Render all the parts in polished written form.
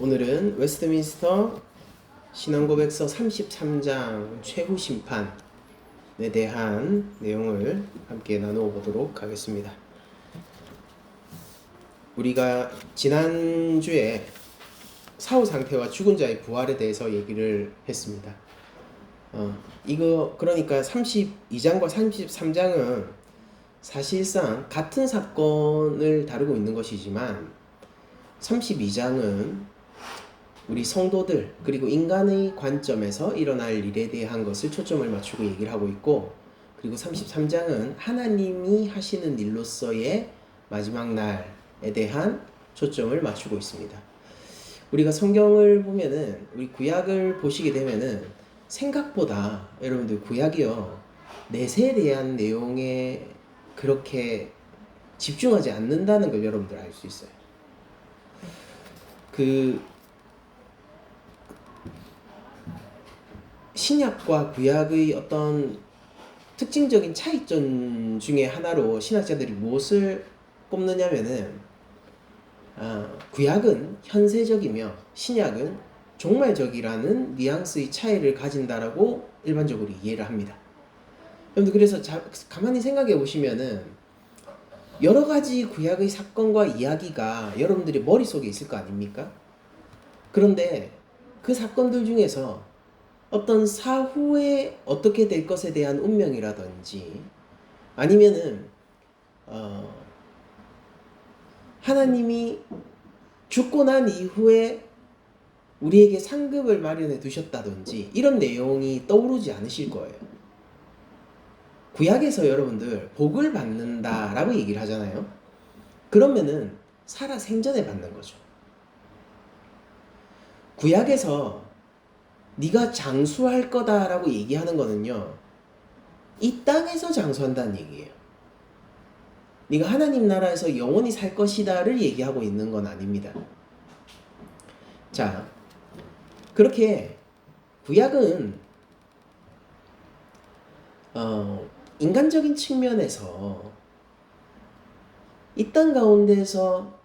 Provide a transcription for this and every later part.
오늘은 웨스트민스터 신앙고백서 33장 최후 심판에 대한 내용을 함께 나누어 보도록 하겠습니다. 우리가 지난주에 사후 상태와 죽은 자의 부활에 대해서 얘기를 했습니다. 이거 그러니까 32장과 33장은 사실상 같은 사건을 다루고 있는 것이지만 32장은 우리 성도들 그리고 인간의 관점에서 일어날 일에 대한 것을 초점을 맞추고 얘기를 하고 있고, 그리고 33장은 하나님이 하시는 일로서의 마지막 날에 대한 초점을 맞추고 있습니다. 우리가 성경을 보면은, 우리 구약을 보시게 되면은 생각보다 여러분들 구약이요, 내세에 대한 내용에 그렇게 집중하지 않는다는 걸 여러분들 알 수 있어요. 신약과 구약의 어떤 특징적인 차이점 중에 하나로 신학자들이 무엇을 꼽느냐면은, 구약은 현세적이며 신약은 종말적이라는 뉘앙스의 차이를 가진다라고 일반적으로 이해를 합니다. 여러분들 그래서 가만히 생각해 보시면은 여러 가지 구약의 사건과 이야기가 여러분들의 머릿속에 있을 거 아닙니까? 그런데 그 사건들 중에서 어떤 사후에 어떻게 될 것에 대한 운명이라든지, 아니면은 하나님이 죽고 난 이후에 우리에게 상급을 마련해 두셨다든지 이런 내용이 떠오르지 않으실 거예요. 구약에서 여러분들 복을 받는다라고 얘기를 하잖아요. 그러면은 살아 생전에 받는 거죠. 구약에서 네가 장수할 거다라고 얘기하는 거는요, 이 땅에서 장수한다는 얘기예요. 네가 하나님 나라에서 영원히 살 것이다를 얘기하고 있는 건 아닙니다. 자, 그렇게 구약은 인간적인 측면에서 이 땅 가운데서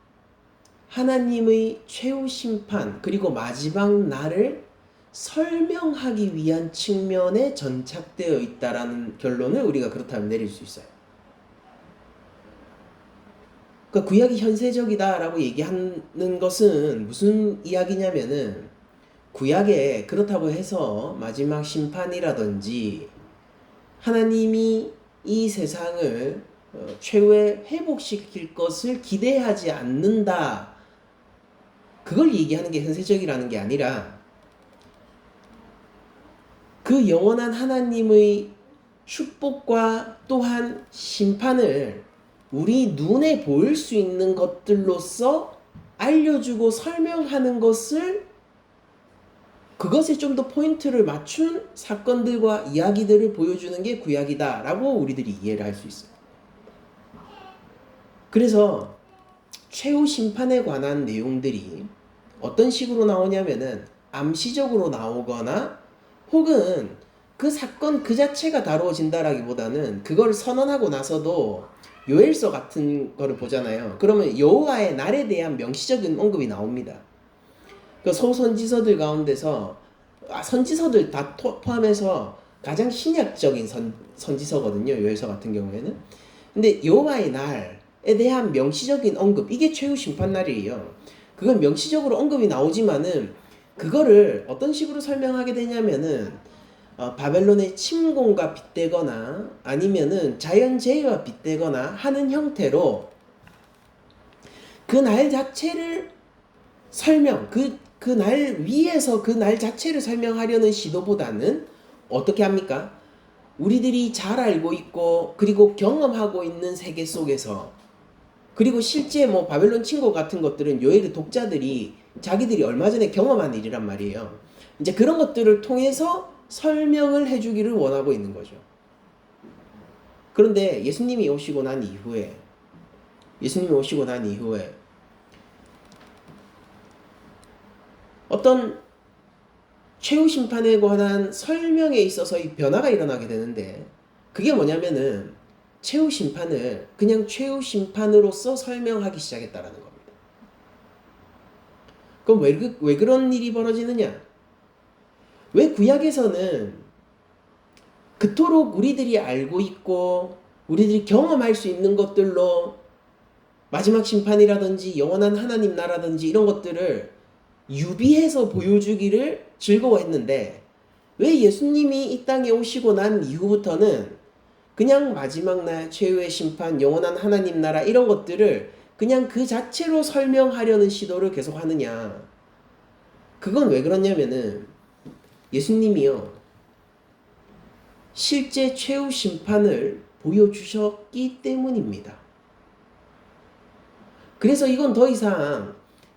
하나님의 최후 심판 그리고 마지막 날을 설명하기 위한 측면에 전착되어 있다라는 결론을 우리가 그렇다면 내릴 수 있어요. 그러니까 구약이 현세적이다라고 얘기하는 것은 무슨 이야기냐면은, 구약에 그렇다고 해서 마지막 심판이라든지 하나님이 이 세상을 최후에 회복시킬 것을 기대하지 않는다, 그걸 얘기하는 게 현세적이라는 게 아니라, 그 영원한 하나님의 축복과 또한 심판을 우리 눈에 보일 수 있는 것들로서 알려주고 설명하는 것을, 그것에 좀 더 포인트를 맞춘 사건들과 이야기들을 보여주는 게 구약이다 라고 우리들이 이해를 할 수 있어요. 그래서 최후 심판에 관한 내용들이 어떤 식으로 나오냐면은 암시적으로 나오거나, 혹은 그 사건 그 자체가 다루어진다라기보다는 그걸 선언하고 나서도 요엘서 같은 거를 보잖아요. 그러면 여호와의 날에 대한 명시적인 언급이 나옵니다. 그 소선지서들 가운데서 선지서들 다 포함해서 가장 신약적인 선지서거든요, 요엘서 같은 경우에는. 근데 여호와의 날에 대한 명시적인 언급, 이게 최후 심판 날이에요. 그건 명시적으로 언급이 나오지만은 그거를 어떤 식으로 설명하게 되냐면은 바벨론의 침공과 빗대거나 아니면은 자연재해와 빗대거나 하는 형태로 그 날 자체를 설명, 그 날 위에서 그 날 자체를 설명하려는 시도보다는 어떻게 합니까? 우리들이 잘 알고 있고 그리고 경험하고 있는 세계 속에서, 그리고 실제 뭐 바벨론 침공 같은 것들은 요엘의 독자들이 자기들이 얼마 전에 경험한 일이란 말이에요. 이제 그런 것들을 통해서 설명을 해주기를 원하고 있는 거죠. 그런데 예수님이 오시고 난 이후에 어떤 최후 심판에 관한 설명에 있어서의 변화가 일어나게 되는데, 그게 뭐냐면은 최후 심판을 그냥 최후 심판으로서 설명하기 시작했다라는 겁니다. 그럼 왜 그런 일이 벌어지느냐? 왜 구약에서는 그토록 우리들이 알고 있고 우리들이 경험할 수 있는 것들로 마지막 심판이라든지 영원한 하나님 나라든지 이런 것들을 유비해서 보여주기를 즐거워했는데, 왜 예수님이 이 땅에 오시고 난 이후부터는 그냥 마지막 날 최후의 심판, 영원한 하나님 나라 이런 것들을 그냥 그 자체로 설명하려는 시도를 계속 하느냐? 그건 왜 그러냐면은 예수님이요, 실제 최후 심판을 보여주셨기 때문입니다. 그래서 이건 더 이상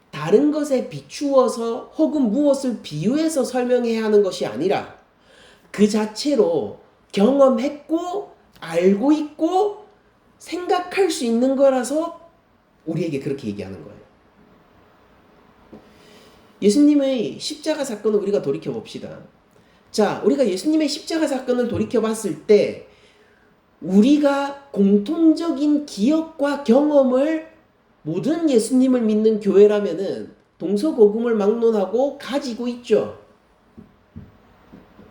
다른 것에 비추어서 혹은 무엇을 비유해서 설명해야 하는 것이 아니라 그 자체로 경험했고 알고 있고 생각할 수 있는 거라서 우리에게 그렇게 얘기하는 거예요. 예수님의 십자가 사건을 우리가 돌이켜 봅시다. 자, 우리가 예수님의 십자가 사건을 돌이켜 봤을 때 우리가 공통적인 기억과 경험을 모든 예수님을 믿는 교회라면은 동서고금을 막론하고 가지고 있죠.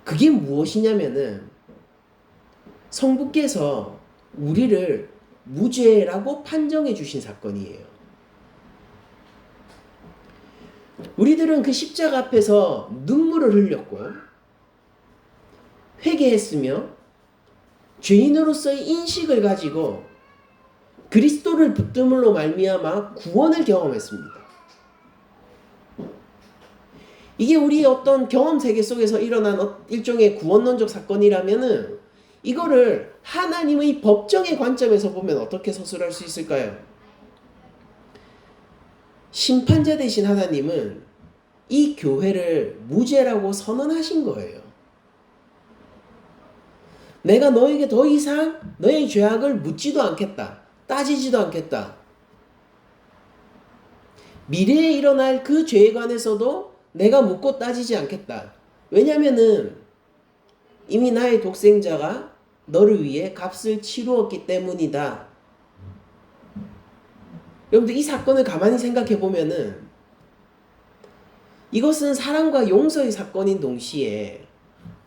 그게 무엇이냐면은 성부께서 우리를 무죄라고 판정해 주신 사건이에요. 우리들은 그 십자가 앞에서 눈물을 흘렸고 회개했으며 죄인으로서의 인식을 가지고 그리스도를 붙들므로 말미암아 구원을 경험했습니다. 이게 우리의 어떤 경험 세계 속에서 일어난 일종의 구원론적 사건이라면은 이거를 하나님의 법정의 관점에서 보면 어떻게 서술할 수 있을까요? 심판자 되신 하나님은 이 교회를 무죄라고 선언하신 거예요. 내가 너에게 더 이상 너의 죄악을 묻지도 않겠다. 따지지도 않겠다. 미래에 일어날 그 죄에 관해서도 내가 묻고 따지지 않겠다. 왜냐면은 이미 나의 독생자가 너를 위해 값을 치루었기 때문이다. 여러분들 이 사건을 가만히 생각해 보면은 이것은 사랑과 용서의 사건인 동시에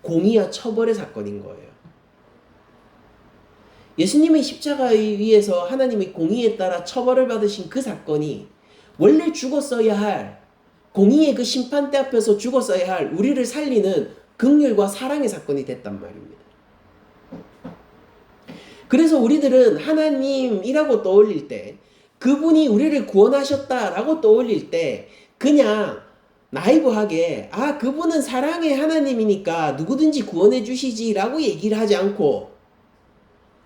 공의와 처벌의 사건인 거예요. 예수님의 십자가에 의해서 하나님의 공의에 따라 처벌을 받으신 그 사건이 원래 죽었어야 할, 공의의 그 심판대 앞에서 죽었어야 할 우리를 살리는 긍휼과 사랑의 사건이 됐단 말입니다. 그래서 우리들은 하나님이라고 떠올릴 때, 그분이 우리를 구원하셨다라고 떠올릴 때 그냥 나이브하게 그분은 사랑의 하나님이니까 누구든지 구원해 주시지라고 얘기를 하지 않고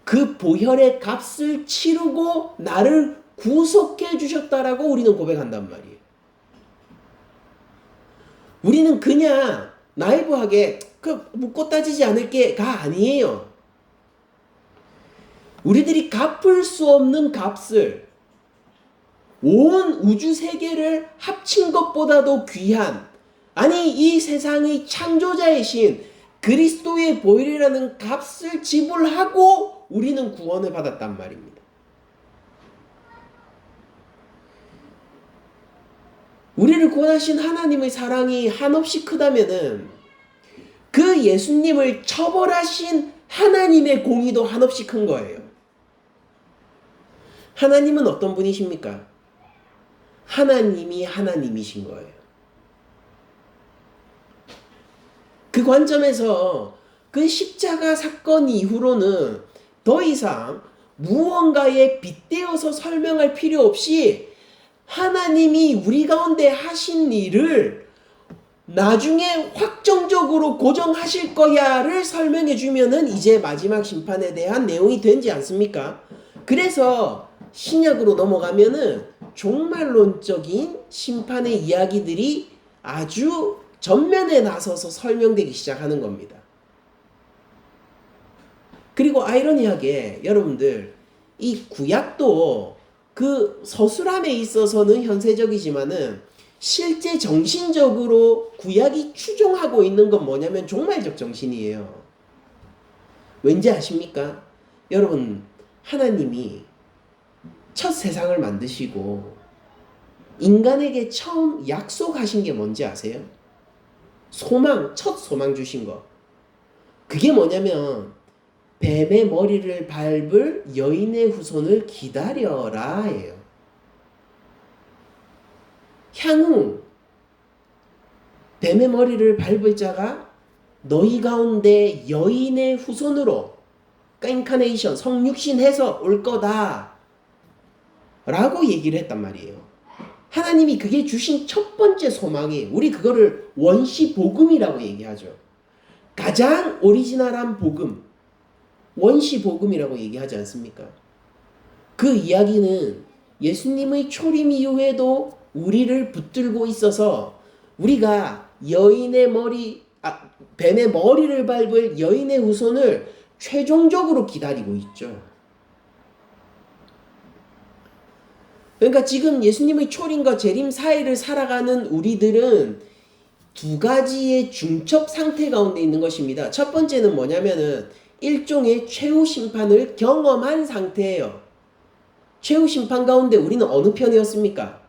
그 보혈의 값을 치르고 나를 구속해 주셨다라고 우리는 고백한단 말이에요. 우리는 그냥 나이브하게 묻고 따지지 않을게가 아니에요. 우리들이 갚을 수 없는 값을 온 우주 세계를 합친 것보다도 귀한, 아니 이 세상의 창조자이신 그리스도의 보혈이라는 값을 지불하고 우리는 구원을 받았단 말입니다. 우리를 구원하신 하나님의 사랑이 한없이 크다면은 그 예수님을 처벌하신 하나님의 공의도 한없이 큰 거예요. 하나님은 어떤 분이십니까? 하나님이 하나님이신 거예요. 그 관점에서 그 십자가 사건 이후로는 더 이상 무언가에 빗대어서 설명할 필요 없이 하나님이 우리 가운데 하신 일을 나중에 확정적으로 고정하실 거야를 설명해 주면은 이제 마지막 심판에 대한 내용이 되지 않습니까? 그래서 신약으로 넘어가면은 종말론적인 심판의 이야기들이 아주 전면에 나서서 설명되기 시작하는 겁니다. 그리고 아이러니하게 여러분들 이 구약도 그 서술함에 있어서는 현세적이지만은 실제 정신적으로 구약이 추종하고 있는 건 뭐냐면 종말적 정신이에요. 왠지 아십니까? 여러분, 하나님이 첫 세상을 만드시고 인간에게 처음 약속하신 게 뭔지 아세요? 소망, 첫 소망 주신 거. 그게 뭐냐면 뱀의 머리를 밟을 여인의 후손을 기다려라예요. 향후 뱀의 머리를 밟을 자가 너희 가운데 여인의 후손으로 인카네이션 성육신해서 올 거다 라고 얘기를 했단 말이에요. 하나님이 그게 주신 첫 번째 소망이에요. 우리 그거를 원시 복음이라고 얘기하죠. 가장 오리지널한 복음, 원시 복음이라고 얘기하지 않습니까? 그 이야기는 예수님의 초림 이후에도 우리를 붙들고 있어서 우리가 뱀의 머리를 밟을 여인의 후손을 최종적으로 기다리고 있죠. 그러니까 지금 예수님의 초림과 재림 사이를 살아가는 우리들은 두 가지의 중첩 상태 가운데 있는 것입니다. 첫 번째는 뭐냐면은 일종의 최후 심판을 경험한 상태예요. 최후 심판 가운데 우리는 어느 편이었습니까?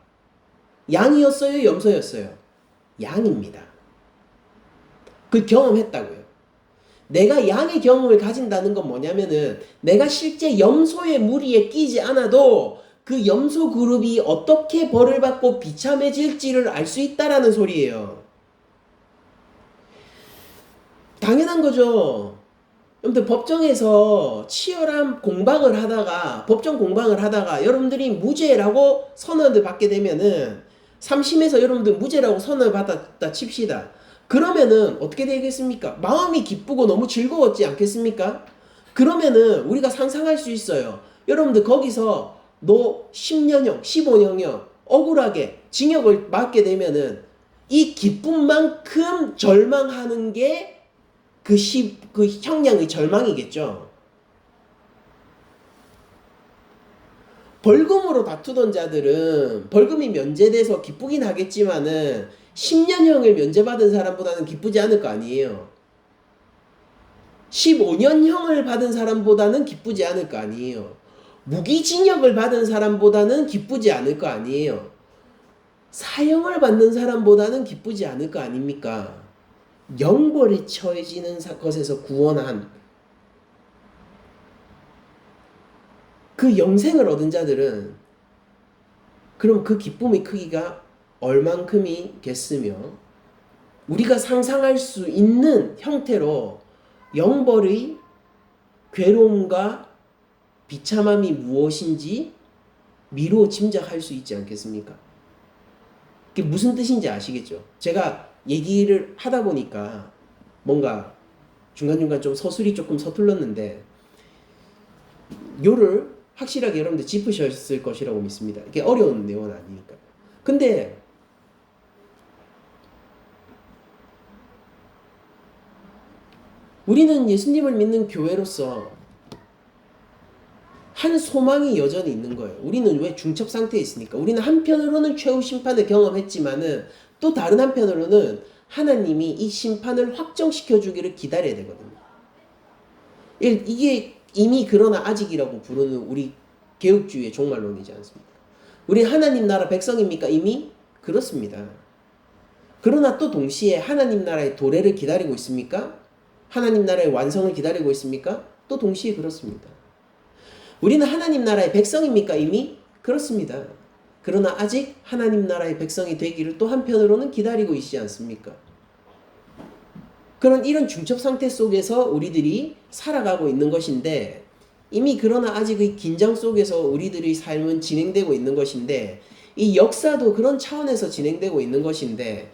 양이었어요? 염소였어요? 양입니다. 그 경험했다고요. 내가 양의 경험을 가진다는 건 뭐냐면은 내가 실제 염소의 무리에 끼지 않아도 그 염소 그룹이 어떻게 벌을 받고 비참해질지를 알 수 있다라는 소리예요. 당연한 거죠. 여러분들 법정에서 치열한 공방을 하다가 법정 공방을 하다가 여러분들이 무죄라고 선언을 받게 되면은 3심에서 여러분들 무죄라고 선언을 받았다 칩시다. 그러면은 어떻게 되겠습니까? 마음이 기쁘고 너무 즐거웠지 않겠습니까? 그러면은 우리가 상상할 수 있어요. 여러분들 거기서 너 10년형, 15년형 억울하게 징역을 맞게 되면은 이 기쁨만큼 절망하는 게 그 형량의 절망이겠죠. 벌금으로 다투던 자들은 벌금이 면제돼서 기쁘긴 하겠지만은 10년형을 면제받은 사람보다는 기쁘지 않을 거 아니에요. 15년형을 받은 사람보다는 기쁘지 않을 거 아니에요. 무기징역을 받은 사람보다는 기쁘지 않을 거 아니에요. 사형을 받는 사람보다는 기쁘지 않을 거 아닙니까? 영벌에 처해지는 것에서 구원한 그 영생을 얻은 자들은 그럼 그 기쁨의 크기가 얼만큼이겠으며 우리가 상상할 수 있는 형태로 영벌의 괴로움과 비참함이 무엇인지 미루어 짐작할 수 있지 않겠습니까? 그게 무슨 뜻인지 아시겠죠? 제가 얘기를 하다 보니까 뭔가 중간중간 좀 서술이 조금 서툴렀는데 요를 확실하게 여러분들 짚으셨을 것이라고 믿습니다. 이게 어려운 내용은 아니니까. 근데 우리는 예수님을 믿는 교회로서 한 소망이 여전히 있는 거예요. 우리는 왜 중첩 상태에 있으니까. 우리는 한편으로는 최후 심판을 경험했지만은 또 다른 한편으로는 하나님이 이 심판을 확정시켜 주기를 기다려야 되거든요. 이게 이미 그러나 아직이라고 부르는 우리 개혁주의의 종말론이지 않습니까? 우리 하나님 나라 백성입니까? 이미? 그렇습니다. 그러나 또 동시에 하나님 나라의 도래를 기다리고 있습니까? 하나님 나라의 완성을 기다리고 있습니까? 또 동시에 그렇습니다. 우리는 하나님 나라의 백성입니까? 이미? 그렇습니다. 그러나 아직 하나님 나라의 백성이 되기를 또 한편으로는 기다리고 있지 않습니까? 이런 중첩 상태 속에서 우리들이 살아가고 있는 것인데 이미 그러나 아직의 긴장 속에서 우리들의 삶은 진행되고 있는 것인데 이 역사도 그런 차원에서 진행되고 있는 것인데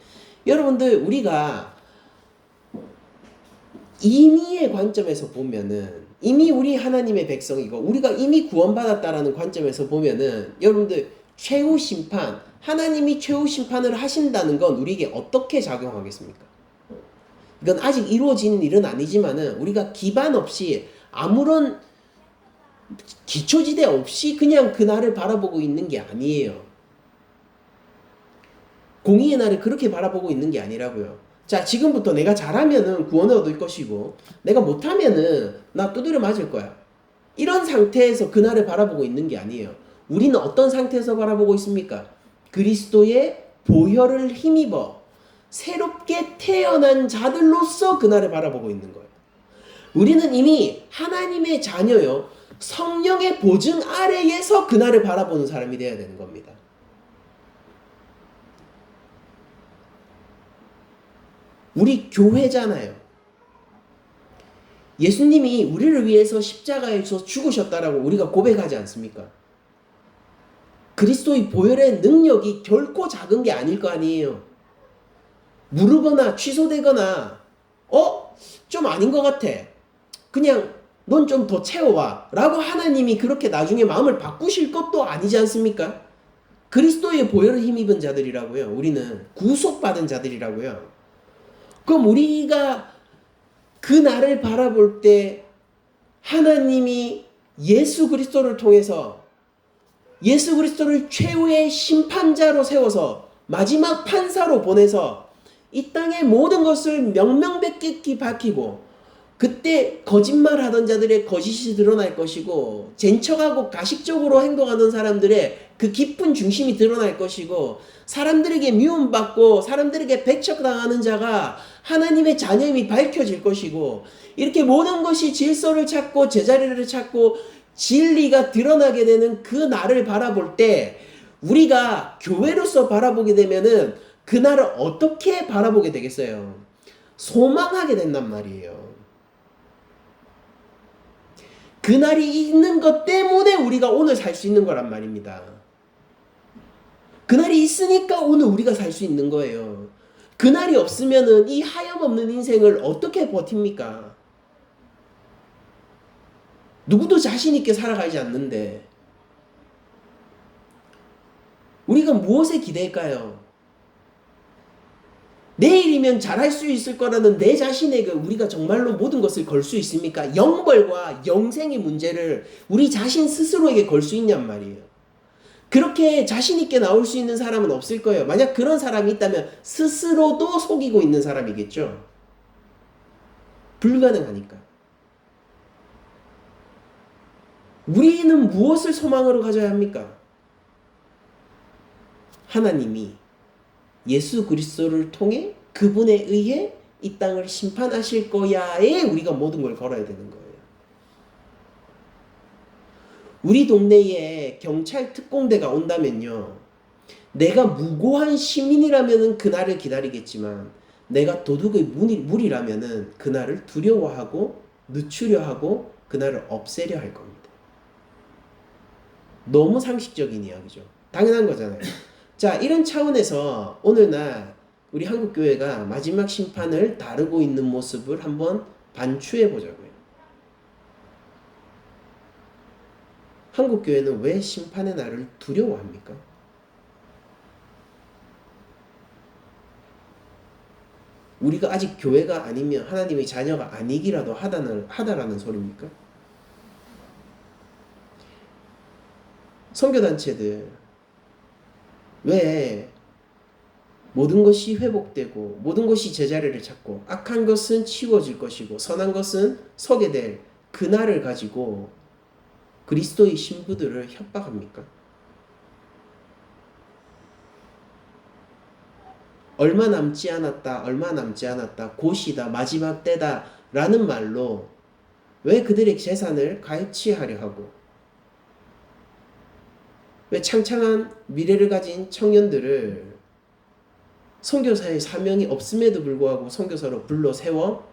여러분들 우리가 임의의 관점에서 보면은 이미 우리 하나님의 백성이고 우리가 이미 구원받았다라는 관점에서 보면은 여러분들 최후 심판 하나님이 최후 심판을 하신다는 건 우리에게 어떻게 작용하겠습니까? 이건 아직 이루어진 일은 아니지만은 우리가 기반 없이 아무런 기초지대 없이 그냥 그날을 바라보고 있는 게 아니에요. 공의의 날을 그렇게 바라보고 있는 게 아니라고요. 자, 지금부터 내가 잘하면은 구원을 얻을 것이고 내가 못하면은 나 두드려 맞을 거야. 이런 상태에서 그날을 바라보고 있는 게 아니에요. 우리는 어떤 상태에서 바라보고 있습니까? 그리스도의 보혈을 힘입어 새롭게 태어난 자들로서 그날을 바라보고 있는 거예요. 우리는 이미 하나님의 자녀요, 성령의 보증 아래에서 그날을 바라보는 사람이 되어야 되는 겁니다. 우리 교회잖아요. 예수님이 우리를 위해서 십자가에서 죽으셨다라고 우리가 고백하지 않습니까? 그리스도의 보혈의 능력이 결코 작은 게 아닐 거 아니에요. 무르거나 취소되거나 좀 아닌 것 같아, 그냥 넌 좀 더 채워와 라고 하나님이 그렇게 나중에 마음을 바꾸실 것도 아니지 않습니까? 그리스도의 보혈을 힘입은 자들이라고요. 우리는 구속받은 자들이라고요. 그럼 우리가 그 날을 바라볼 때 하나님이 예수 그리스도를 통해서 예수 그리스도를 최후의 심판자로 세워서 마지막 판사로 보내서 이 땅의 모든 것을 명명백백히 밝히고, 그때 거짓말하던 자들의 거짓이 드러날 것이고, 젠척하고 가식적으로 행동하던 사람들의 그 깊은 중심이 드러날 것이고, 사람들에게 미움받고 사람들에게 배척당하는 자가 하나님의 자녀임이 밝혀질 것이고, 이렇게 모든 것이 질서를 찾고 제자리를 찾고 진리가 드러나게 되는 그 날을 바라볼 때, 우리가 교회로서 바라보게 되면은 그 날을 어떻게 바라보게 되겠어요? 소망하게 된단 말이에요. 그날이 있는 것 때문에 우리가 오늘 살 수 있는 거란 말입니다. 그날이 있으니까 오늘 우리가 살 수 있는 거예요. 그날이 없으면은 이 하염없는 인생을 어떻게 버팁니까? 누구도 자신 있게 살아가지 않는데 우리가 무엇에 기댈까요? 내일이면 잘할 수 있을 거라는 내 자신에게 우리가 정말로 모든 것을 걸 수 있습니까? 영벌과 영생의 문제를 우리 자신 스스로에게 걸 수 있냔 말이에요. 그렇게 자신 있게 나올 수 있는 사람은 없을 거예요. 만약 그런 사람이 있다면 스스로도 속이고 있는 사람이겠죠. 불가능하니까. 우리는 무엇을 소망으로 가져야 합니까? 하나님이 예수 그리스도를 통해 그분에 의해 이 땅을 심판하실 거야에 우리가 모든 걸 걸어야 되는 거예요. 우리 동네에 경찰 특공대가 온다면요, 내가 무고한 시민이라면 그날을 기다리겠지만 내가 도둑의 무리라면 그날을 두려워하고 늦추려 하고 그날을 없애려 할 겁니다. 너무 상식적인 이야기죠. 당연한 거잖아요. 자, 이런 차원에서 오늘날 우리 한국교회가 마지막 심판을 다루고 있는 모습을 한번 반추해 보자고요. 한국교회는 왜 심판의 날을 두려워합니까? 우리가 아직 교회가 아니면 하나님의 자녀가 아니기라도 하다라는 소리입니까? 선교단체들 왜 모든 것이 회복되고 모든 것이 제자리를 찾고 악한 것은 치워질 것이고 선한 것은 서게 될 그날을 가지고 그리스도의 신부들을 협박합니까? 얼마 남지 않았다, 얼마 남지 않았다, 곧이다, 마지막 때다 라는 말로 왜 그들의 재산을 갈취하려 하고, 왜 창창한 미래를 가진 청년들을 선교사의 사명이 없음에도 불구하고 선교사로 불러 세워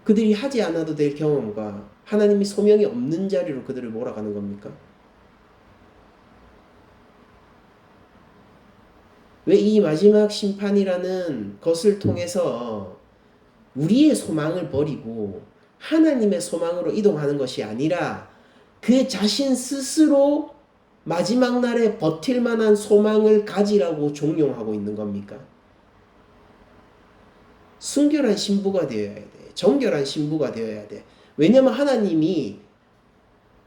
그들이 하지 않아도 될 경험과 하나님이 소명이 없는 자리로 그들을 몰아가는 겁니까? 왜 이 마지막 심판이라는 것을 통해서 우리의 소망을 버리고 하나님의 소망으로 이동하는 것이 아니라 그 자신 스스로 마지막 날에 버틸 만한 소망을 가지라고 종용하고 있는 겁니까? 순결한 신부가 되어야 돼. 정결한 신부가 되어야 돼. 왜냐면 하나님이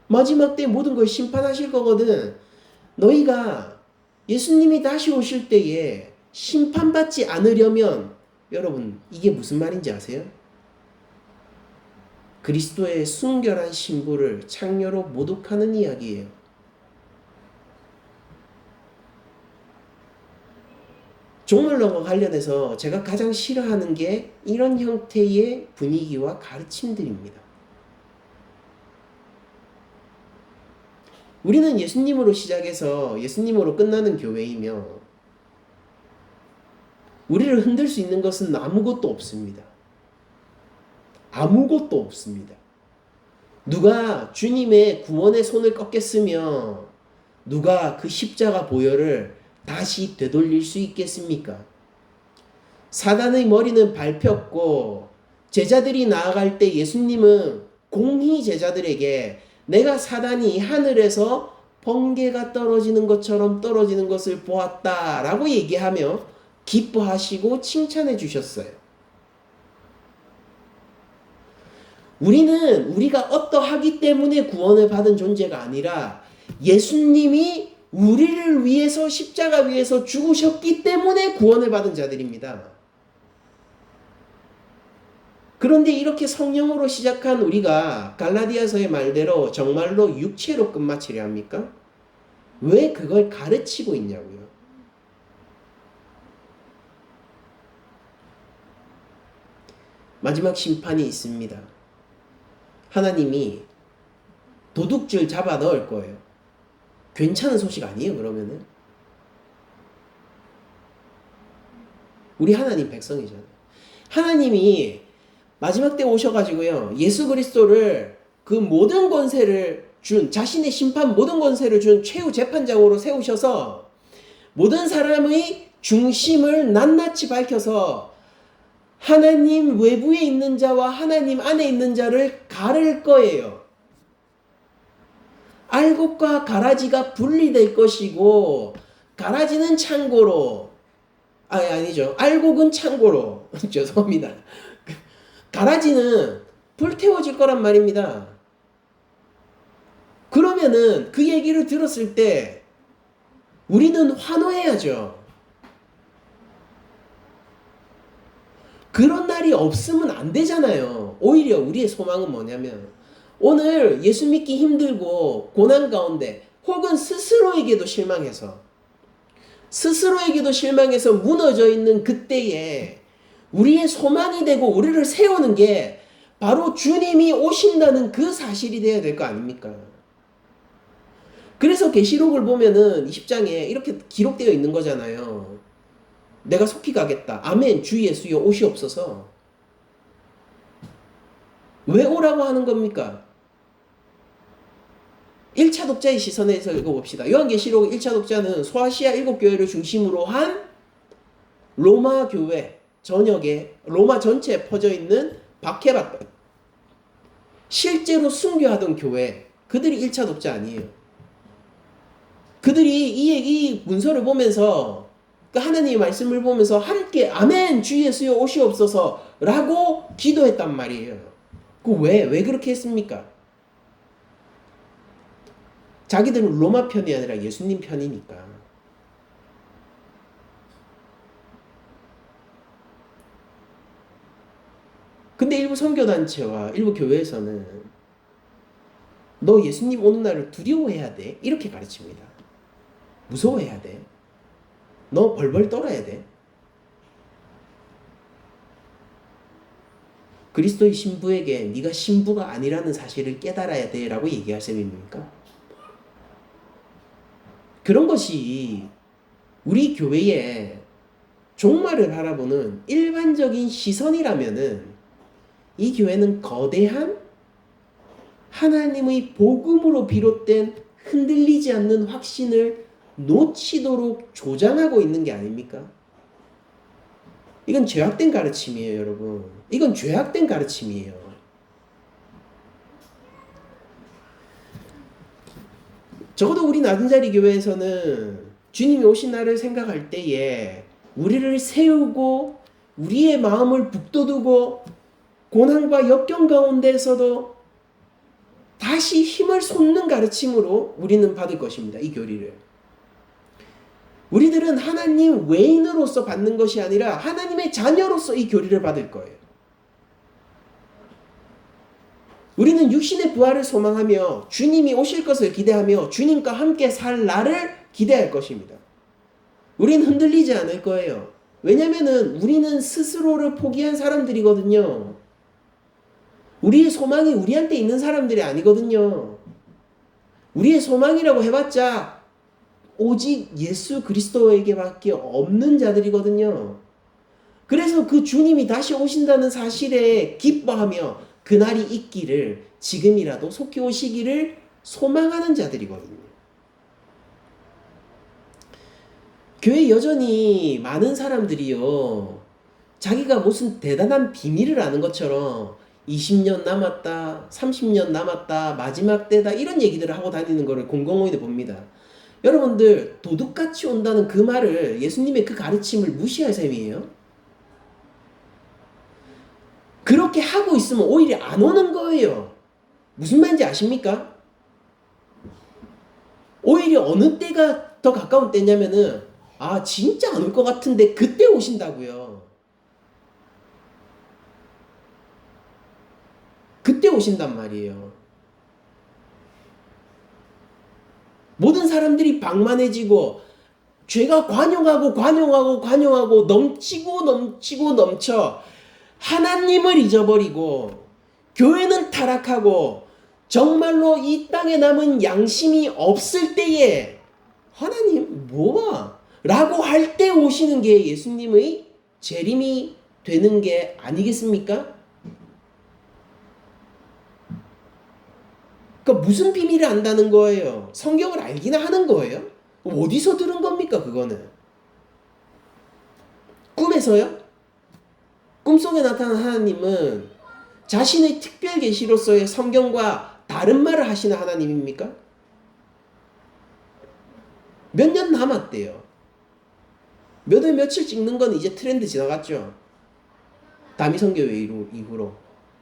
마지막 때 모든 걸 심판하실 거거든. 너희가 예수님이 다시 오실 때에 심판받지 않으려면, 여러분 이게 무슨 말인지 아세요? 그리스도의 순결한 신부를 창녀로 모독하는 이야기예요. 종말론과 관련해서 제가 가장 싫어하는 게 이런 형태의 분위기와 가르침들입니다. 우리는 예수님으로 시작해서 예수님으로 끝나는 교회이며 우리를 흔들 수 있는 것은 아무것도 없습니다. 아무것도 없습니다. 누가 주님의 구원의 손을 꺾겠으며 누가 그 십자가 보혈을 다시 되돌릴 수 있겠습니까? 사단의 머리는 밟혔고 제자들이 나아갈 때 예수님은 공히 제자들에게 내가 사단이 하늘에서 번개가 떨어지는 것처럼 떨어지는 것을 보았다라고 얘기하며 기뻐하시고 칭찬해 주셨어요. 우리는 우리가 어떠하기 때문에 구원을 받은 존재가 아니라 예수님이 우리를 위해서 십자가 위에서 죽으셨기 때문에 구원을 받은 자들입니다. 그런데 이렇게 성령으로 시작한 우리가 갈라디아서의 말대로 정말로 육체로 끝마치려 합니까? 왜 그걸 가르치고 있냐고요. 마지막 심판이 있습니다. 하나님이 도둑질 잡아 넣을 거예요. 괜찮은 소식 아니에요, 그러면은? 우리 하나님 백성이잖아요. 하나님이 마지막 때 오셔가지고요, 예수 그리스도를 그 모든 권세를 준, 자신의 심판 모든 권세를 준 최후 재판장으로 세우셔서 모든 사람의 중심을 낱낱이 밝혀서 하나님 외부에 있는 자와 하나님 안에 있는 자를 가를 거예요. 알곡과 가라지가 분리될 것이고 가라지는 창고로 아니죠. 알곡은 창고로 죄송합니다. 가라지는 불태워질 거란 말입니다. 그러면은 그 얘기를 들었을 때 우리는 환호해야죠. 그런 날이 없으면 안 되잖아요. 오히려 우리의 소망은 뭐냐면 오늘 예수 믿기 힘들고 고난 가운데 혹은 스스로에게도 실망해서 무너져 있는 그때에 우리의 소망이 되고 우리를 세우는 게 바로 주님이 오신다는 그 사실이 되어야 될 거 아닙니까? 그래서 계시록을 보면은 20장에 이렇게 기록되어 있는 거잖아요. 내가 속히 가겠다. 아멘. 주 예수여 오시옵소서. 왜 오라고 하는 겁니까? 1차 독자의 시선에서 읽어봅시다. 요한계시록 1차 독자는 소아시아 7교회를 중심으로 한 로마 교회 전역에 로마 전체에 퍼져 있는 박해받던 실제로 순교하던 교회, 그들이 1차 독자 아니에요. 그들이 이 문서를 보면서 그 하나님의 말씀을 보면서 함께 아멘 주 예수여 오시옵소서 라고 기도했단 말이에요. 왜 그렇게 했습니까? 자기들은 로마 편이 아니라 예수님 편이니까. 근데 일부 선교단체와 일부 교회에서는 너 예수님 오는 날을 두려워해야 돼. 이렇게 가르칩니다. 무서워해야 돼. 너 벌벌 떨어야 돼. 그리스도의 신부에게 네가 신부가 아니라는 사실을 깨달아야 돼 라고 얘기할 셈입니까? 그런 것이 우리 교회의 종말을 바라보는 일반적인 시선이라면은 이 교회는 거대한 하나님의 복음으로 비롯된 흔들리지 않는 확신을 놓치도록 조장하고 있는 게 아닙니까? 이건 죄악된 가르침이에요, 여러분. 이건 죄악된 가르침이에요. 적어도 우리 낮은자리 교회에서는 주님이 오신 날을 생각할 때에 우리를 세우고 우리의 마음을 북돋우고 고난과 역경 가운데에서도 다시 힘을 솟는 가르침으로 우리는 받을 것입니다. 이 교리를. 우리들은 하나님 외인으로서 받는 것이 아니라 하나님의 자녀로서 이 교리를 받을 거예요. 우리는 육신의 부활을 소망하며 주님이 오실 것을 기대하며 주님과 함께 살 날을 기대할 것입니다. 우리는 흔들리지 않을 거예요. 왜냐면은 우리는 스스로를 포기한 사람들이거든요. 우리의 소망이 우리한테 있는 사람들이 아니거든요. 우리의 소망이라고 해봤자 오직 예수 그리스도에게밖에 없는 자들이거든요. 그래서 그 주님이 다시 오신다는 사실에 기뻐하며 그날이 있기를 지금이라도 속히 오시기를 소망하는 자들이거든요. 교회 여전히 많은 사람들이요, 자기가 무슨 대단한 비밀을 아는 것처럼 20년 남았다, 30년 남았다, 마지막 때다, 이런 얘기들을 하고 다니는 것을 공공연히 봅니다. 여러분들, 도둑같이 온다는 그 말을, 예수님의 그 가르침을 무시할 셈이에요? 그렇게 하고 있으면 오히려 안 오는 거예요. 무슨 말인지 아십니까? 오히려 어느 때가 더 가까운 때냐면은, 아, 진짜 안 올 것 같은데 그때 오신다고요. 그때 오신단 말이에요. 모든 사람들이 방만해지고 죄가 관용하고 넘치고 넘쳐 하나님을 잊어버리고 교회는 타락하고 정말로 이 땅에 남은 양심이 없을 때에 하나님 뭐야? 라고 할 때 오시는 게 예수님의 재림이 되는 게 아니겠습니까? 그러니까 무슨 비밀을 안다는 거예요? 성경을 알기나 하는 거예요? 어디서 들은 겁니까 그거는? 꿈에서요? 꿈속에 나타난 하나님은 자신의 특별 계시로서의 성경과 다른 말을 하시는 하나님입니까? 몇 년 남았대요. 몇 월 며칠 찍는 건 이제 트렌드 지나갔죠. 다미성교회 이후로.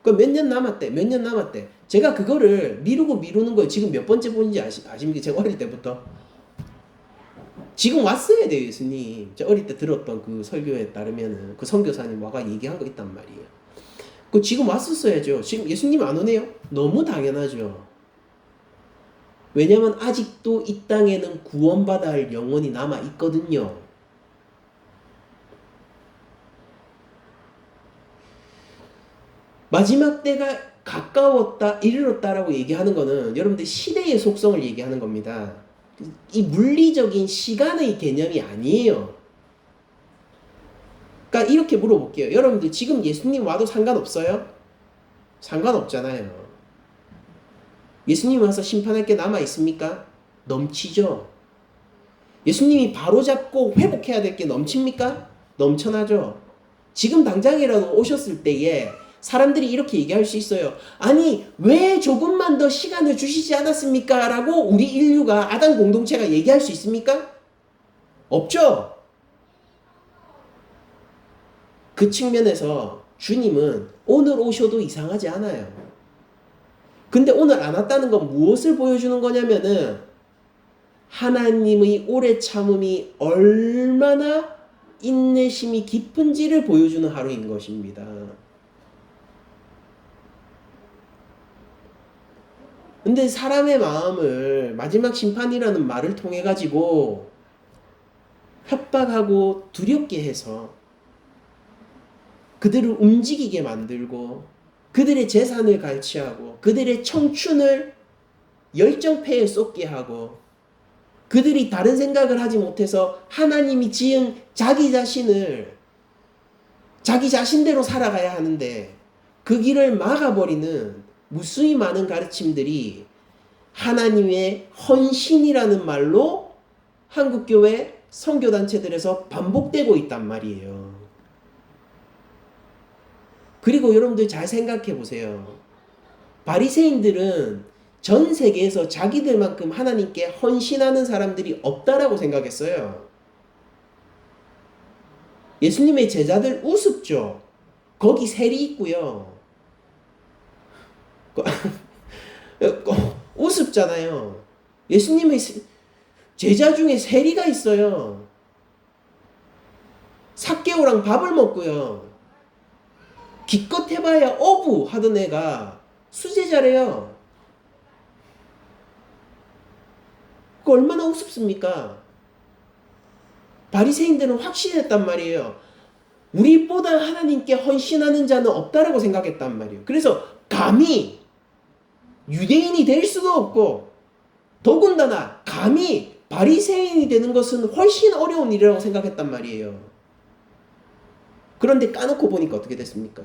그 몇 년 남았대. 몇 년 남았대. 제가 그거를 미루는 걸 지금 몇 번째 본지 아십니까? 제가 어릴 때부터. 지금 왔어야 돼요, 예수님. 제가 어릴 때 들었던 그 설교에 따르면은 그 선교사님 와가 얘기한 거 있단 말이에요. 그 지금 왔었어야죠. 지금 예수님 안 오네요? 너무 당연하죠. 왜냐면 아직도 이 땅에는 구원받아야 할 영혼이 남아 있거든요. 마지막 때가 가까웠다, 이르렀다라고 얘기하는 거는 여러분들 시대의 속성을 얘기하는 겁니다. 이 물리적인 시간의 개념이 아니에요. 그러니까 이렇게 물어볼게요. 여러분들 지금 예수님 와도 상관없어요? 상관없잖아요. 예수님 와서 심판할 게 남아 있습니까? 넘치죠. 예수님이 바로잡고 회복해야 될 게 넘칩니까? 넘쳐나죠. 지금 당장이라도 오셨을 때에 사람들이 이렇게 얘기할 수 있어요. 아니, 왜 조금만 더 시간을 주시지 않았습니까? 라고 우리 인류가, 아담 공동체가 얘기할 수 있습니까? 없죠. 그 측면에서 주님은 오늘 오셔도 이상하지 않아요. 근데 오늘 안 왔다는 건 무엇을 보여주는 거냐면은 하나님의 오래 참음이 얼마나 인내심이 깊은지를 보여주는 하루인 것입니다. 근데 사람의 마음을 마지막 심판이라는 말을 통해 가지고 협박하고 두렵게 해서 그들을 움직이게 만들고 그들의 재산을 갈취하고 그들의 청춘을 열정페에 쏟게 하고 그들이 다른 생각을 하지 못해서 하나님이 지은 자기 자신대로 살아가야 하는데 그 길을 막아버리는 무수히 많은 가르침들이 하나님의 헌신이라는 말로 한국교회 선교단체들에서 반복되고 있단 말이에요. 그리고 여러분들 잘 생각해 보세요. 바리새인들은 전 세계에서 자기들만큼 하나님께 헌신하는 사람들이 없다라고 생각했어요. 예수님의 제자들 우습죠. 거기 셀이 있고요. 우습잖아요. 예수님의 제자 중에 세리가 있어요. 삭개오랑 밥을 먹고요. 기껏 해봐야 어부 하던 애가 수제자래요. 그 얼마나 우습습니까? 바리새인들은 확신했단 말이에요. 우리보다 하나님께 헌신하는 자는 없다라고 생각했단 말이에요. 그래서 감히 유대인이 될 수도 없고 더군다나 감히 바리새인이 되는 것은 훨씬 어려운 일이라고 생각했단 말이에요. 그런데 까놓고 보니까 어떻게 됐습니까?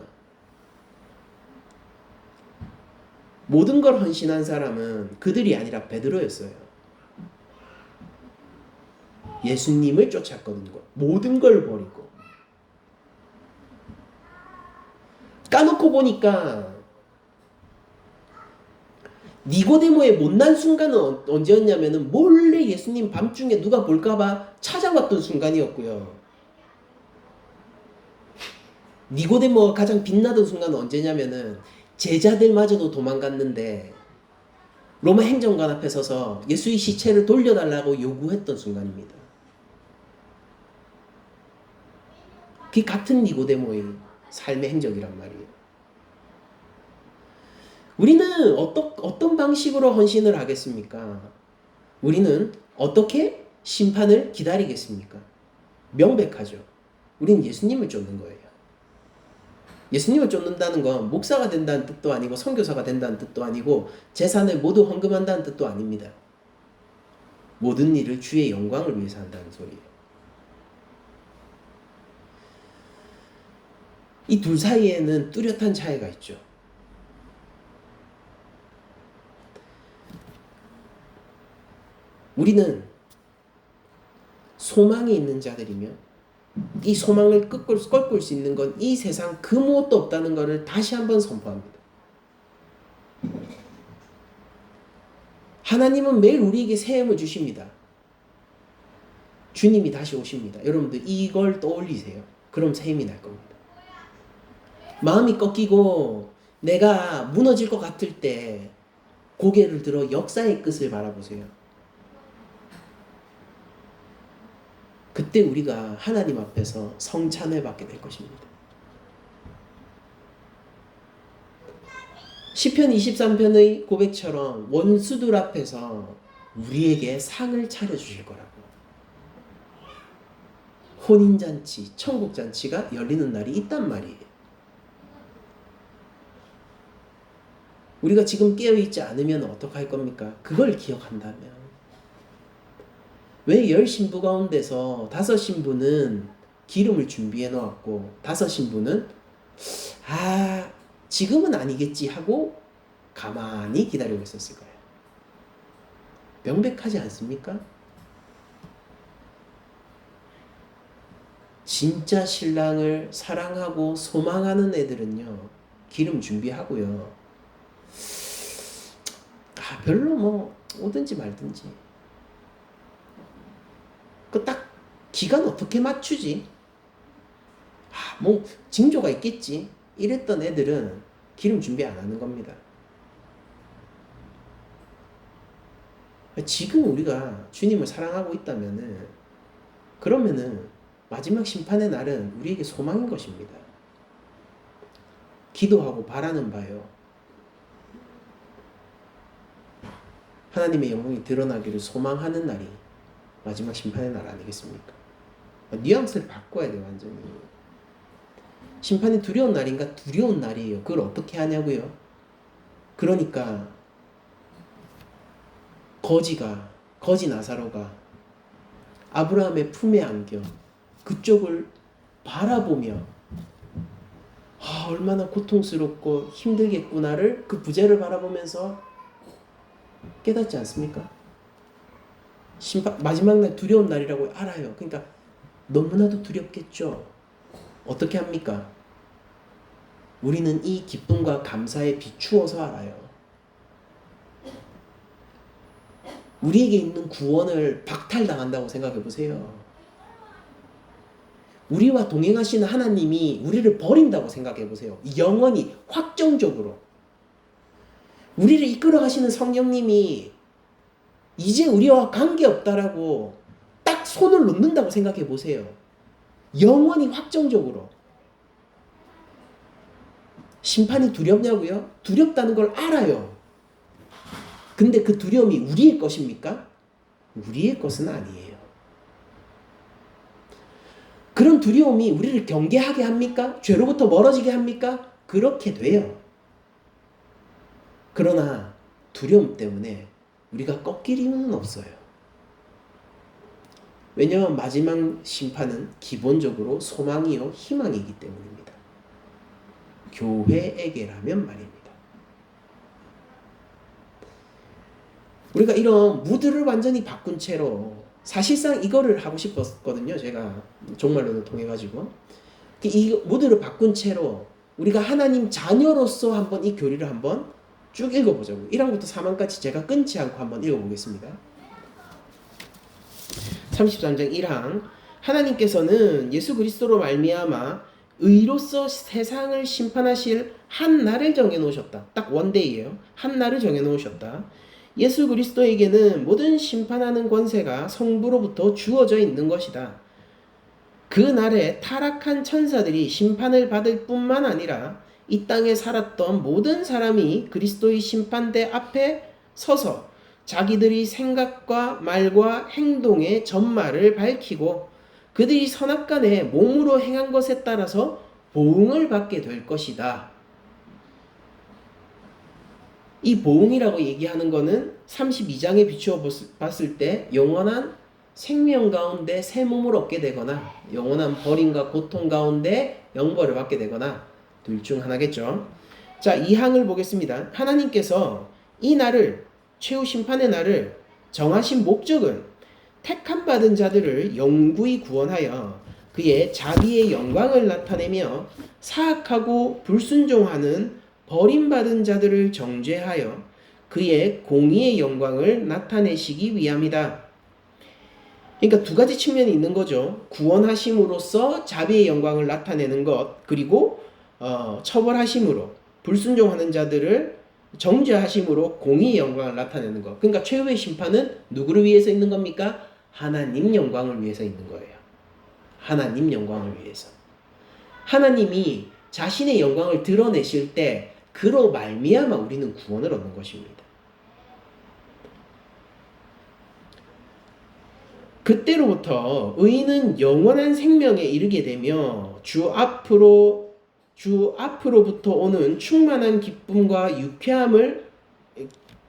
모든 걸 헌신한 사람은 그들이 아니라 베드로였어요. 예수님을 쫓았거든요. 모든 걸 버리고. 까놓고 보니까 니고데모의 못난 순간은 언제였냐면은 몰래 예수님 밤중에 누가 볼까봐 찾아왔던 순간이었고요. 니고데모가 가장 빛나던 순간은 언제냐면은 제자들마저도 도망갔는데 로마 행정관 앞에 서서 예수의 시체를 돌려달라고 요구했던 순간입니다. 그 같은 니고데모의 삶의 행적이란 말이에요. 우리는 어떤 방식으로 헌신을 하겠습니까? 우리는 어떻게 심판을 기다리겠습니까? 명백하죠. 우리는 예수님을 쫓는 거예요. 예수님을 쫓는다는 건 목사가 된다는 뜻도 아니고 선교사가 된다는 뜻도 아니고 재산을 모두 헌금한다는 뜻도 아닙니다. 모든 일을 주의 영광을 위해서 한다는 소리예요. 이 둘 사이에는 뚜렷한 차이가 있죠. 우리는 소망이 있는 자들이며 이 소망을 꺾을 수 있는 건 이 세상 그 무엇도 없다는 것을 다시 한번 선포합니다. 하나님은 매일 우리에게 새 힘을 주십니다. 주님이 다시 오십니다. 여러분들 이걸 떠올리세요. 그럼 새 힘이 날 겁니다. 마음이 꺾이고 내가 무너질 것 같을 때 고개를 들어 역사의 끝을 바라보세요. 그때 우리가 하나님 앞에서 성찬을 받게 될 것입니다. 시편 23편의 고백처럼 원수들 앞에서 우리에게 상을 차려주실 거라고. 혼인잔치, 천국잔치가 열리는 날이 있단 말이에요. 우리가 지금 깨어있지 않으면 어떡할 겁니까? 그걸 기억한다면. 왜 10신부 가운데서 5신부는 기름을 준비해 놓았고 5신부는 지금은 아니겠지 하고 가만히 기다리고 있었을까요? 명백하지 않습니까? 진짜 신랑을 사랑하고 소망하는 애들은요 기름 준비하고요 별로 뭐 오든지 말든지 그 딱 기간 어떻게 맞추지? 뭐 징조가 있겠지. 이랬던 애들은 기름 준비 안 하는 겁니다. 지금 우리가 주님을 사랑하고 있다면은 그러면은 마지막 심판의 날은 우리에게 소망인 것입니다. 기도하고 바라는 바요. 하나님의 영광이 드러나기를 소망하는 날이 마지막 심판의 날 아니겠습니까? 뉘앙스를 바꿔야 돼요. 완전히. 심판이 두려운 날인가? 두려운 날이에요. 그걸 어떻게 하냐고요? 그러니까 거지 나사로가 아브라함의 품에 안겨 그쪽을 바라보며 얼마나 고통스럽고 힘들겠구나를 그 부재를 바라보면서 깨닫지 않습니까? 마지막 날 두려운 날이라고 알아요. 그러니까 너무나도 두렵겠죠. 어떻게 합니까? 우리는 이 기쁨과 감사에 비추어서 알아요. 우리에게 있는 구원을 박탈당한다고 생각해 보세요. 우리와 동행하시는 하나님이 우리를 버린다고 생각해 보세요. 영원히 확정적으로. 우리를 이끌어 가시는 성령님이 이제 우리와 관계없다라고 딱 손을 놓는다고 생각해 보세요. 영원히 확정적으로. 심판이 두렵냐고요? 두렵다는 걸 알아요. 근데 그 두려움이 우리의 것입니까? 우리의 것은 아니에요. 그런 두려움이 우리를 경계하게 합니까? 죄로부터 멀어지게 합니까? 그렇게 돼요. 그러나 두려움 때문에 우리가 꺾일 이유는 없어요. 왜냐하면 마지막 심판은 기본적으로 소망이요 희망이기 때문입니다. 교회에게라면 말입니다. 우리가 이런 무드를 완전히 바꾼 채로 사실상 이거를 하고 싶었거든요. 제가 종말론을 통해 가지고 이 무드를 바꾼 채로 우리가 하나님 자녀로서 한번 이 교리를 한번 쭉 읽어보자고요. 1항부터 4항까지 제가 끊지 않고 한번 읽어보겠습니다. 33장 1항 하나님께서는 예수 그리스도로 말미암아 의로서 세상을 심판하실 한 날을 정해놓으셨다. 딱 원데이예요. 한 날을 정해놓으셨다. 예수 그리스도에게는 모든 심판하는 권세가 성부로부터 주어져 있는 것이다. 그 날에 타락한 천사들이 심판을 받을 뿐만 아니라 이 땅에 살았던 모든 사람이 그리스도의 심판대 앞에 서서 자기들이 생각과 말과 행동의 전말을 밝히고 그들이 선악간에 몸으로 행한 것에 따라서 보응을 받게 될 것이다. 이 보응이라고 얘기하는 것은 32장에 비추어 봤을 때 영원한 생명 가운데 새 몸을 얻게 되거나 영원한 버림과 고통 가운데 영벌을 받게 되거나 둘 중 하나겠죠. 자, 2항을 보겠습니다. 하나님께서 이 날을 최후 심판의 날을 정하신 목적은 택함 받은 자들을 영구히 구원하여 그의 자비의 영광을 나타내며 사악하고 불순종하는 버림받은 자들을 정죄하여 그의 공의의 영광을 나타내시기 위함이다. 그러니까 두 가지 측면이 있는 거죠. 구원하심으로써 자비의 영광을 나타내는 것, 그리고 처벌하심으로 불순종하는 자들을 정죄하심으로 공의의 영광을 나타내는 것. 그러니까 최후의 심판은 누구를 위해서 있는 겁니까? 하나님 영광을 위해서 있는 거예요. 하나님 영광을 위해서. 하나님이 자신의 영광을 드러내실 때 그로 말미암아 우리는 구원을 얻는 것입니다. 그때로부터 의인은 영원한 생명에 이르게 되며 주 앞으로부터 오는 충만한 기쁨과 유쾌함을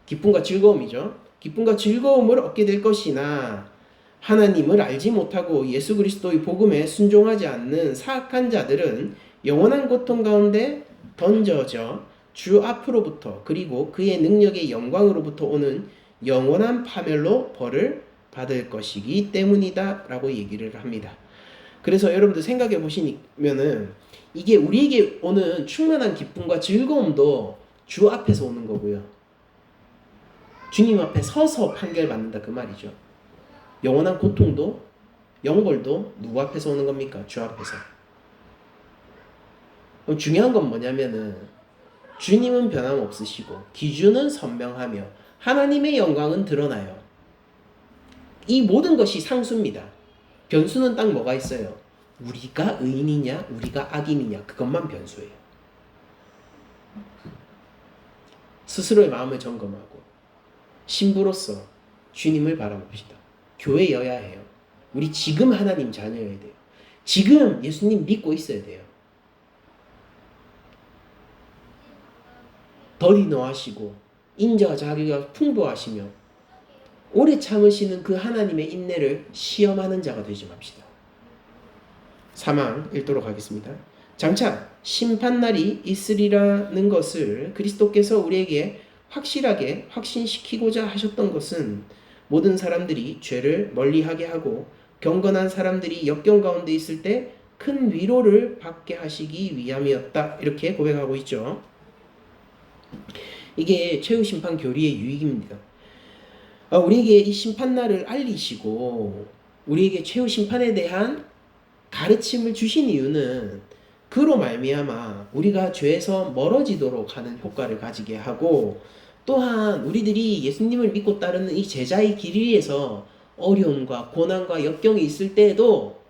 기쁨과 즐거움이죠. 기쁨과 즐거움을 얻게 될 것이나 하나님을 알지 못하고 예수 그리스도의 복음에 순종하지 않는 사악한 자들은 영원한 고통 가운데 던져져 주 앞으로부터 그리고 그의 능력의 영광으로부터 오는 영원한 파멸로 벌을 받을 것이기 때문이다 라고 얘기를 합니다. 그래서 여러분들 생각해 보시면은 이게 우리에게 오는 충만한 기쁨과 즐거움도 주 앞에서 오는 거고요. 주님 앞에 서서 판결받는다 그 말이죠. 영원한 고통도 영벌도 누구 앞에서 오는 겁니까? 주 앞에서. 그럼 중요한 건 뭐냐면은 주님은 변함없으시고 기준은 선명하며 하나님의 영광은 드러나요. 이 모든 것이 상수입니다. 변수는 딱 뭐가 있어요? 우리가 의인이냐 우리가 악인이냐 그것만 변수예요. 스스로의 마음을 점검하고 신부로서 주님을 바라봅시다. 교회여야 해요. 우리 지금 하나님 자녀여야 돼요. 지금 예수님 믿고 있어야 돼요. 덜이 노하시고 인자와 자비가 풍부하시며 오래 참으시는 그 하나님의 인내를 시험하는 자가 되지 맙시다. 3항 읽도록 하겠습니다. 장차 심판날이 있으리라는 것을 그리스도께서 우리에게 확실하게 확신시키고자 하셨던 것은 모든 사람들이 죄를 멀리하게 하고 경건한 사람들이 역경 가운데 있을 때 큰 위로를 받게 하시기 위함이었다. 이렇게 고백하고 있죠. 이게 최후 심판 교리의 유익입니다. 우리에게 이 심판날을 알리시고 우리에게 최후 심판에 대한 가르침을 주신 이유는 그로 말미암아 우리가 죄에서 멀어지도록 하는 효과를 가지게 하고 또한 우리들이 예수님을 믿고 따르는 이 제자의 길 위에서 어려움과 고난과 역경이 있을 때에도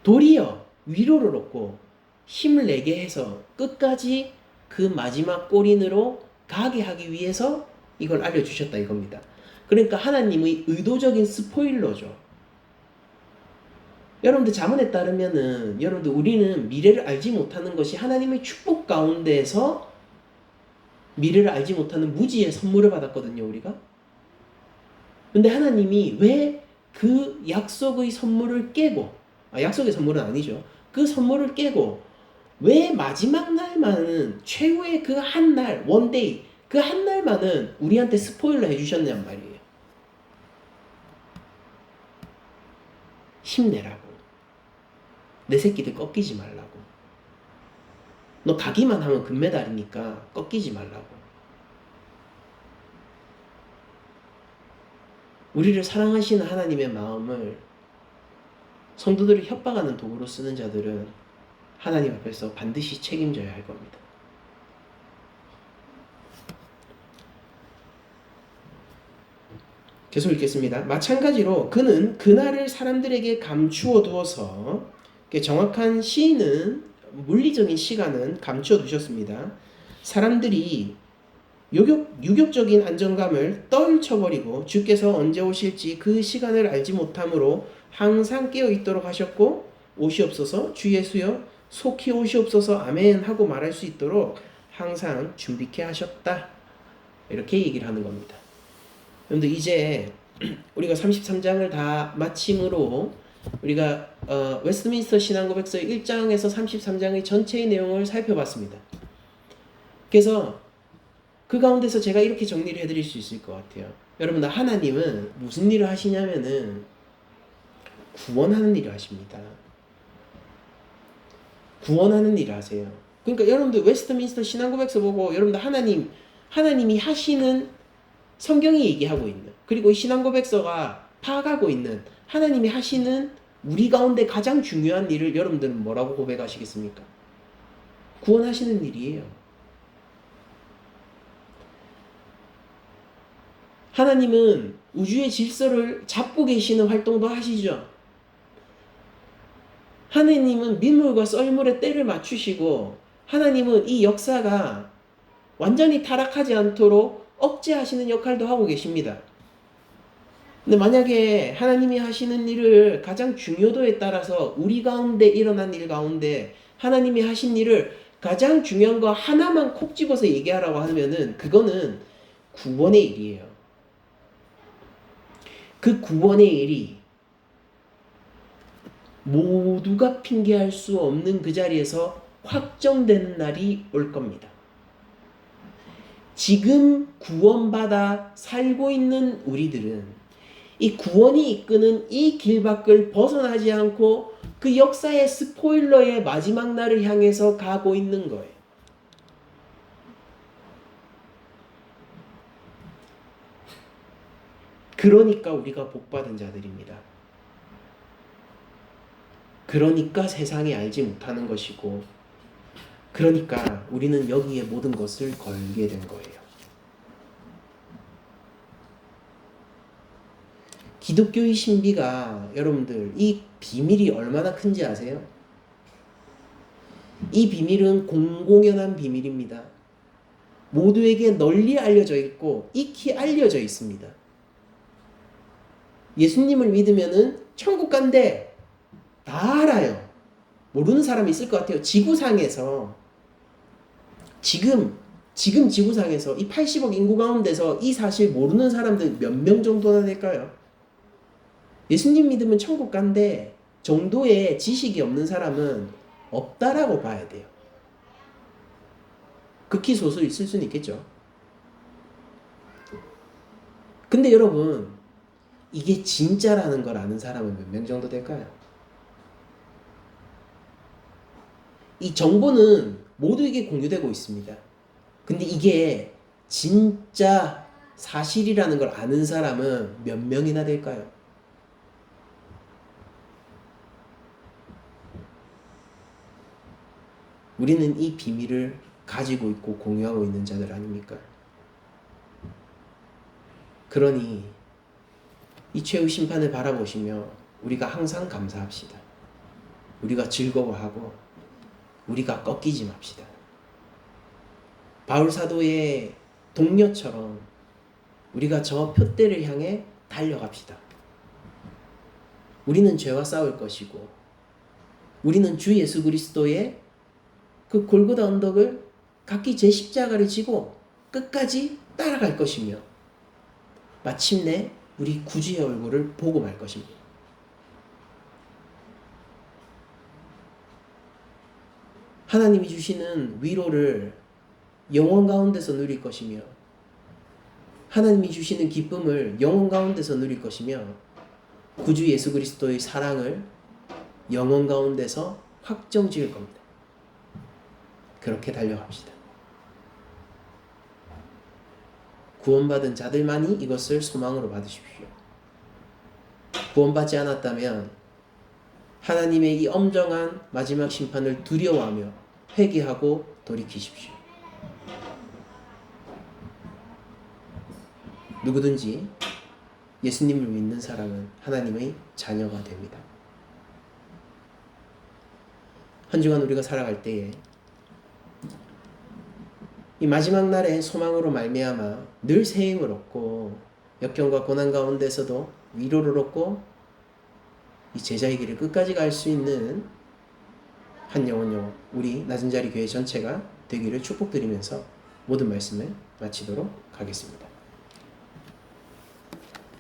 도리어 위로를 얻고 힘을 내게 해서 끝까지 그 마지막 골인으로 가게 하기 위해서 이걸 알려주셨다 이겁니다. 그러니까 하나님의 의도적인 스포일러죠. 여러분들 자문에 따르면은 여러분들 우리는 미래를 알지 못하는 것이 하나님의 축복 가운데에서 미래를 알지 못하는 무지의 선물을 받았거든요, 우리가. 근데 하나님이 왜 그 약속의 선물을 깨고, 약속의 선물은 아니죠. 그 선물을 깨고 왜 마지막 날만은 최후의 그 한 날, 원데이, 그 한 날만은 우리한테 스포일러 해주셨냔 말이에요. 힘내라고. 내 새끼들 꺾이지 말라고. 너 가기만 하면 금메달이니까 꺾이지 말라고. 우리를 사랑하시는 하나님의 마음을 성도들을 협박하는 도구로 쓰는 자들은 하나님 앞에서 반드시 책임져야 할 겁니다. 계속 읽겠습니다. 마찬가지로 그는 그날을 사람들에게 감추어 두어서, 정확한 시는 물리적인 시간은 감추어 두셨습니다. 사람들이 유격적인 안정감을 떨쳐버리고 주께서 언제 오실지 그 시간을 알지 못함으로 항상 깨어 있도록 하셨고, 오시옵소서 주 예수여 속히 오시옵소서 아멘 하고 말할 수 있도록 항상 준비케 하셨다. 이렇게 얘기를 하는 겁니다. 그런데 이제 우리가 33장을 다 마침으로 우리가 웨스트민스터 신앙고백서 1장에서 33장의 전체의 내용을 살펴봤습니다. 그래서 그 가운데서 제가 이렇게 정리를 해드릴 수 있을 것 같아요. 여러분, 하나님은 무슨 일을 하시냐면은 구원하는 일을 하십니다. 구원하는 일을 하세요. 그러니까 여러분들 웨스트민스터 신앙고백서 보고 여러분들 하나님이 하시는, 성경이 얘기하고 있는, 그리고 이 신앙고백서가 파악하고 있는 하나님이 하시는 우리 가운데 가장 중요한 일을 여러분들은 뭐라고 고백하시겠습니까? 구원하시는 일이에요. 하나님은 우주의 질서를 잡고 계시는 활동도 하시죠. 하나님은 민물과 썰물의 때를 맞추시고, 하나님은 이 역사가 완전히 타락하지 않도록 억제하시는 역할도 하고 계십니다. 근데 만약에 하나님이 하시는 일을 가장 중요도에 따라서 우리 가운데 일어난 일 가운데 하나님이 하신 일을 가장 중요한 거 하나만 콕 집어서 얘기하라고 하면은 그거는 구원의 일이에요. 그 구원의 일이 모두가 핑계할 수 없는 그 자리에서 확정되는 날이 올 겁니다. 지금 구원받아 살고 있는 우리들은 이 구원이 이끄는 이 길 밖을 벗어나지 않고 그 역사의 스포일러의 마지막 날을 향해서 가고 있는 거예요. 그러니까 우리가 복받은 자들입니다. 그러니까 세상이 알지 못하는 것이고, 그러니까 우리는 여기에 모든 것을 걸게 된 거예요. 기독교의 신비가, 여러분들 이 비밀이 얼마나 큰지 아세요? 이 비밀은 공공연한 비밀입니다. 모두에게 널리 알려져 있고 익히 알려져 있습니다. 예수님을 믿으면은 천국 간대. 다 알아요. 모르는 사람이 있을 것 같아요. 지구상에서 지금 지구상에서 이 80억 인구 가운데서 이 사실 모르는 사람들 몇 명 정도나 될까요? 예수님 믿으면 천국 간대 정도의 지식이 없는 사람은 없다라고 봐야 돼요. 극히 소수 있을 수는 있겠죠. 근데 여러분, 이게 진짜라는 걸 아는 사람은 몇 명 정도 될까요? 이 정보는 모두에게 공유되고 있습니다. 근데 이게 진짜 사실이라는 걸 아는 사람은 몇 명이나 될까요? 우리는 이 비밀을 가지고 있고 공유하고 있는 자들 아닙니까? 그러니 이 최후 심판을 바라보시며 우리가 항상 감사합시다. 우리가 즐거워하고 우리가 꺾이지 맙시다. 바울 사도의 동료처럼 우리가 저 표대를 향해 달려갑시다. 우리는 죄와 싸울 것이고 우리는 주 예수 그리스도의 그 골고다 언덕을 각기 제 십자가를 지고 끝까지 따라갈 것이며 마침내 우리 구주의 얼굴을 보고 말 것입니다. 하나님이 주시는 위로를 영원 가운데서 누릴 것이며 하나님이 주시는 기쁨을 영원 가운데서 누릴 것이며 구주 예수 그리스도의 사랑을 영원 가운데서 확정 지을 겁니다. 그렇게 달려갑시다. 구원받은 자들만이 이것을 소망으로 받으십시오. 구원받지 않았다면 하나님의 이 엄정한 마지막 심판을 두려워하며 회개하고 돌이키십시오. 누구든지 예수님을 믿는 사람은 하나님의 자녀가 됩니다. 한 주간 우리가 살아갈 때에 이 마지막 날에 소망으로 말미암아 늘 새 힘을 얻고 역경과 고난 가운데서도 위로를 얻고 이 제자의 길을 끝까지 갈 수 있는 한 영혼 우리 낮은 자리 교회 전체가 되기를 축복드리면서 모든 말씀을 마치도록 하겠습니다.